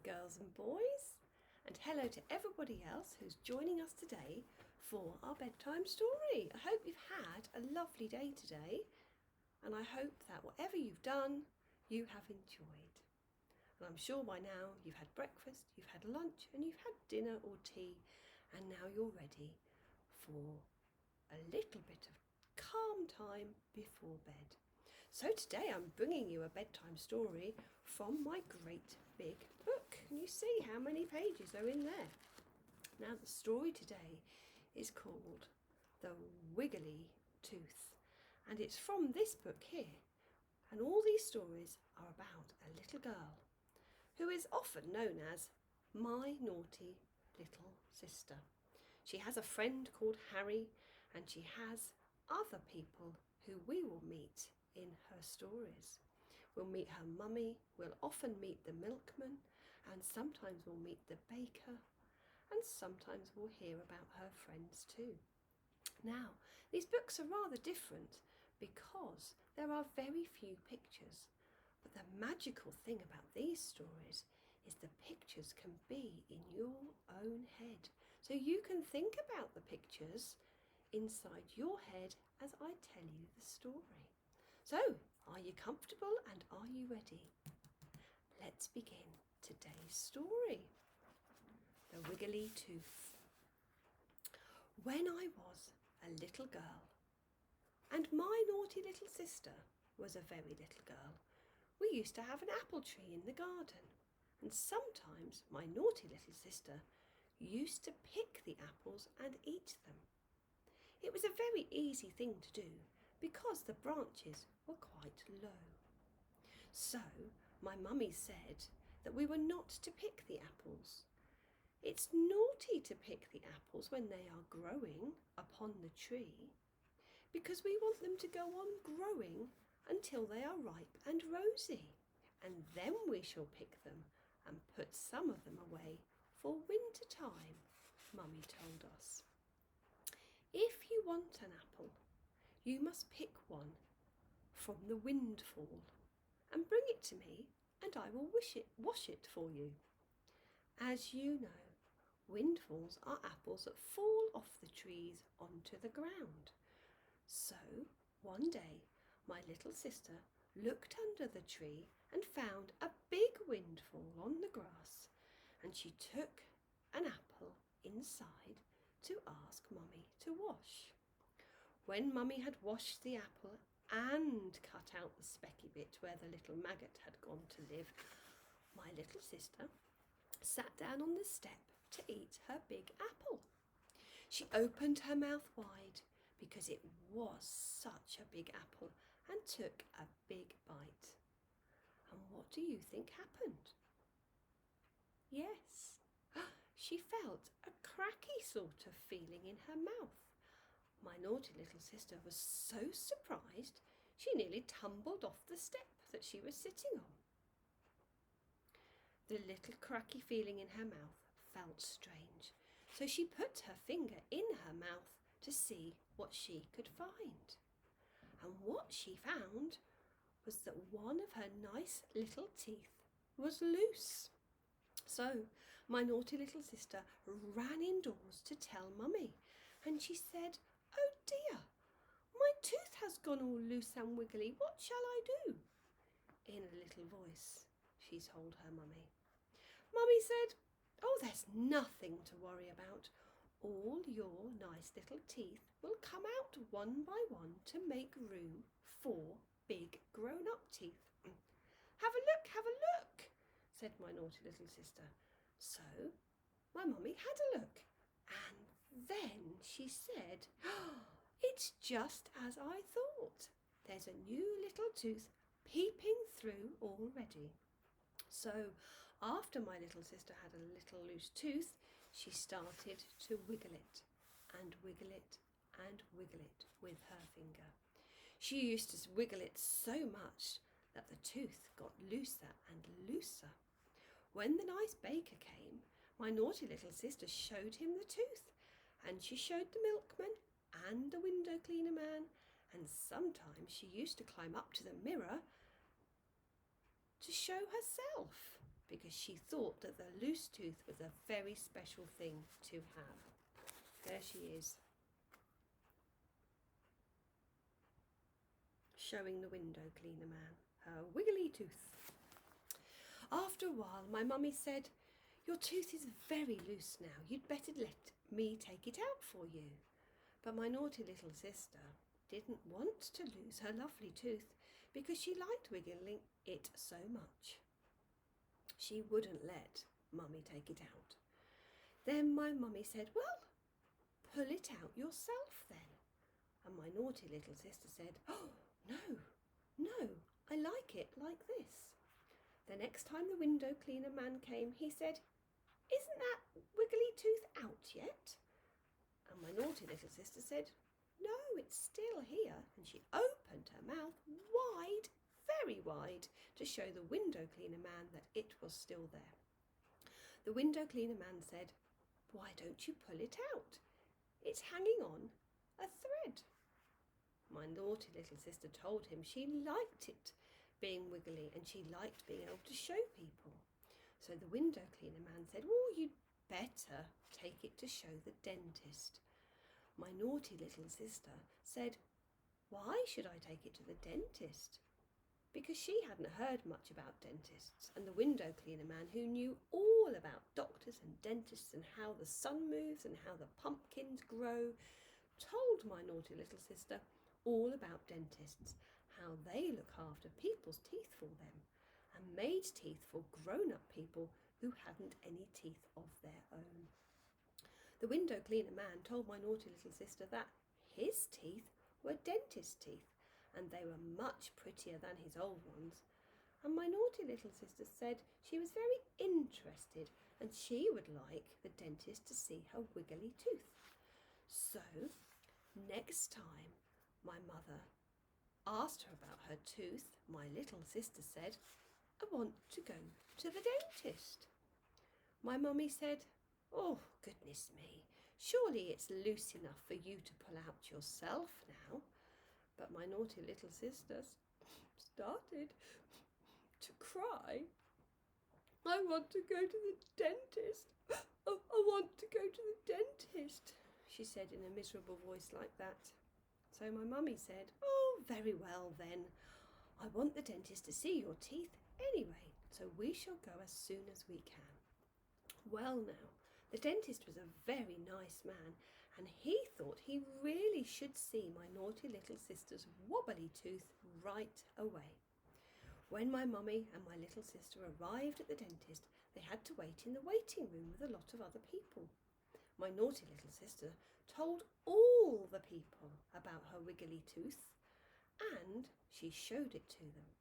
girls and boys, and hello to everybody else who's joining us today for our bedtime story. I hope you've had a lovely day today, and I hope that whatever you've done, you have enjoyed. And I'm sure by now you've had breakfast, you've had lunch, and you've had dinner or tea, and now you're ready for a little bit of calm time before bed. So today I'm bringing you a bedtime story from my great big book. Can you see how many pages are in there? Now the story today is called The Wiggly Tooth, and it's from this book here. And all these stories are about a little girl who is often known as my naughty little sister. She has a friend called Harry, and she has other people who we will meet in her stories. We'll meet her mummy, we'll often meet the milkman, and sometimes we'll meet the baker, and sometimes we'll hear about her friends too. Now, these books are rather different because there are very few pictures, but the magical thing about these stories is the pictures can be in your own head. So you can think about the pictures inside your head as I tell you the story. So, are you comfortable and are you ready? Let's begin today's story. The Wiggly Tooth. When I was a little girl, and my naughty little sister was a very little girl, we used to have an apple tree in the garden, and sometimes my naughty little sister used to pick the apples and eat them. It was a very easy thing to do because the branches were quite low. So my mummy said that we were not to pick the apples. It's naughty to pick the apples when they are growing upon the tree, because we want them to go on growing until they are ripe and rosy, and then we shall pick them and put some of them away for winter time, Mummy told us. If you want an apple, you must pick one from the windfall and bring it to me, and I will wash it for you. As you know, windfalls are apples that fall off the trees onto the ground. So one day my little sister looked under the tree and found a big windfall on the grass, and she took an apple inside to ask Mummy to wash. When Mummy had washed the apple and cut out the specky bit where the little maggot had gone to live, my little sister sat down on the step to eat her big apple. She opened her mouth wide because it was such a big apple and took a big bite. And what do you think happened? Yes, she felt a cracky sort of feeling in her mouth. My naughty little sister was so surprised she nearly tumbled off the step that she was sitting on. The little cracky feeling in her mouth felt strange, so she put her finger in her mouth to see what she could find. And what she found was that one of her nice little teeth was loose. So my naughty little sister ran indoors to tell Mummy, and she said, "Oh dear, my tooth has gone all loose and wiggly. What shall I do?" In a little voice, she told her Mummy. Mummy said, "Oh, there's nothing to worry about. All your nice little teeth will come out one by one to make room for big grown-up teeth." Have a look, said my naughty little sister. So my Mummy had a look, and then she said, "Oh, it's just as I thought. There's a new little tooth peeping through already." So after my little sister had a little loose tooth, she started to wiggle it and wiggle it and wiggle it with her finger. She used to wiggle it so much that the tooth got looser and looser. When the nice baker came, my naughty little sister showed him the tooth, and she showed the milkman and the window cleaner man, and sometimes she used to climb up to the mirror to show herself. because she thought that the loose tooth was a very special thing to have. There she is, showing the window cleaner man her wiggly tooth. After a while, my mummy said, "Your tooth is very loose now. You'd better let me take it out for you." But my naughty little sister didn't want to lose her lovely tooth because she liked wiggling it so much. She wouldn't let Mummy take it out. Then my mummy said, "Well, pull it out yourself then." And my naughty little sister said, "Oh, no, I like it like this." The next time the window cleaner man came, he said, "Isn't that wiggly tooth out yet?" And my naughty little sister said, "No, it's still here." And she opened her mouth wide, very wide, to show the window cleaner man that it was still there. The window cleaner man said, "Why don't you pull it out? It's hanging on a thread." My naughty little sister told him she liked it being wiggly and she liked being able to show people. So the window cleaner man said, "Oh, you'd better take it to show the dentist." My naughty little sister said, "Why should I take it to the dentist?" Because she hadn't heard much about dentists, and the window cleaner man, who knew all about doctors and dentists and how the sun moves and how the pumpkins grow, told my naughty little sister all about dentists, how they look after people's teeth for them and made teeth for grown-up people who hadn't any teeth of their own. The window cleaner man told my naughty little sister that his teeth were dentist teeth and they were much prettier than his old ones. And my naughty little sister said she was very interested and she would like the dentist to see her wiggly tooth. So next time my mother asked her about her tooth, my little sister said, "I want to go to the dentist." My mummy said, "Oh, goodness me, surely it's loose enough for you to pull out yourself now." But my naughty little sister started to cry. "I want to go to the dentist. Oh, I want to go to the dentist," she said in a miserable voice like that. So my mummy said, "Oh, very well then. I want the dentist to see your teeth anyway, so we shall go as soon as we can." Well now, the dentist was a very nice man, and he thought he really should see my naughty little sister's wobbly tooth right away. When my mummy and my little sister arrived at the dentist, they had to wait in the waiting room with a lot of other people. My naughty little sister told all the people about her wiggly tooth, and she showed it to them.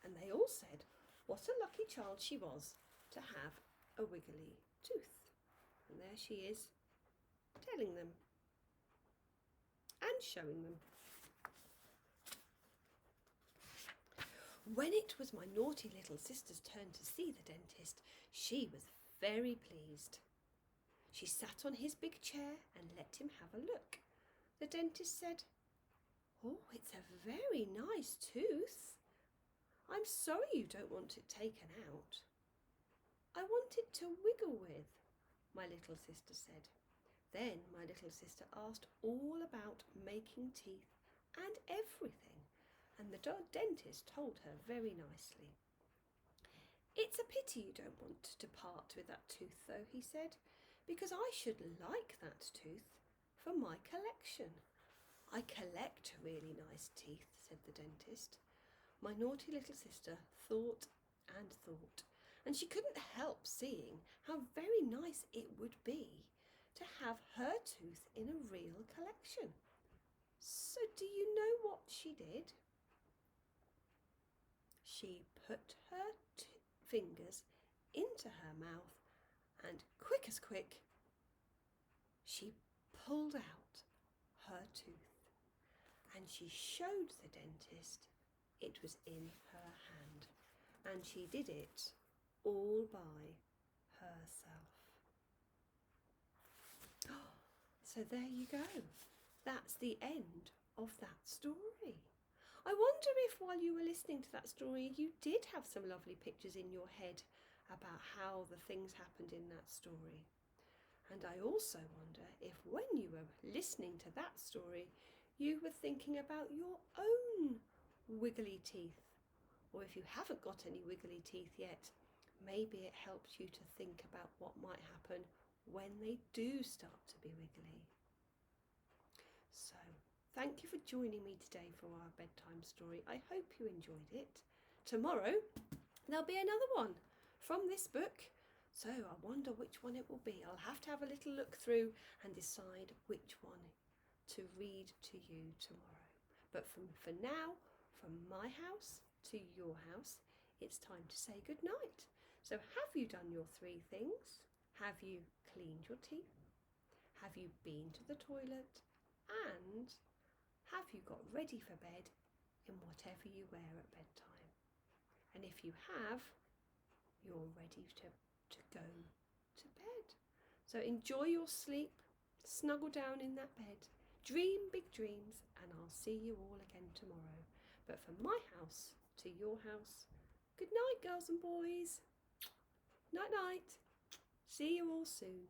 And they all said what a lucky child she was to have a wiggly tooth. And there she is, telling them and showing them. When it was my naughty little sister's turn to see the dentist, she was very pleased. She sat on his big chair and let him have a look. The dentist said, "Oh, it's a very nice tooth. I'm sorry you don't want it taken out." "I want it to wiggle with," my little sister said. Then my little sister asked all about making teeth and everything, and the dentist told her very nicely. "It's a pity you don't want to part with that tooth though," he said, "because I should like that tooth for my collection." "I collect really nice teeth," said the dentist. My naughty little sister thought and thought, and she couldn't help seeing how very nice it would be to have her tooth in a real collection. So do you know what she did? She put her fingers into her mouth and quick as quick, she pulled out her tooth and she showed the dentist it was in her hand, and she did it all by herself. So there you go. That's the end of that story. I wonder if while you were listening to that story you did have some lovely pictures in your head about how the things happened in that story. And I also wonder if when you were listening to that story, you were thinking about your own wiggly teeth. Or if you haven't got any wiggly teeth yet, maybe it helps you to think about what might happen when they do start to be wiggly. So, thank you for joining me today for our bedtime story. I hope you enjoyed it. Tomorrow, there'll be another one from this book. So I wonder which one it will be. I'll have to have a little look through and decide which one to read to you tomorrow. But for now, from my house to your house, it's time to say good night. So have you done your 3 things? Have you cleaned your teeth? Have you been to the toilet? And have you got ready for bed in whatever you wear at bedtime? And if you have, you're ready to go to bed. So enjoy your sleep, snuggle down in that bed, dream big dreams, and I'll see you all again tomorrow. But from my house to your house, good night, girls and boys. Night night. See you all soon.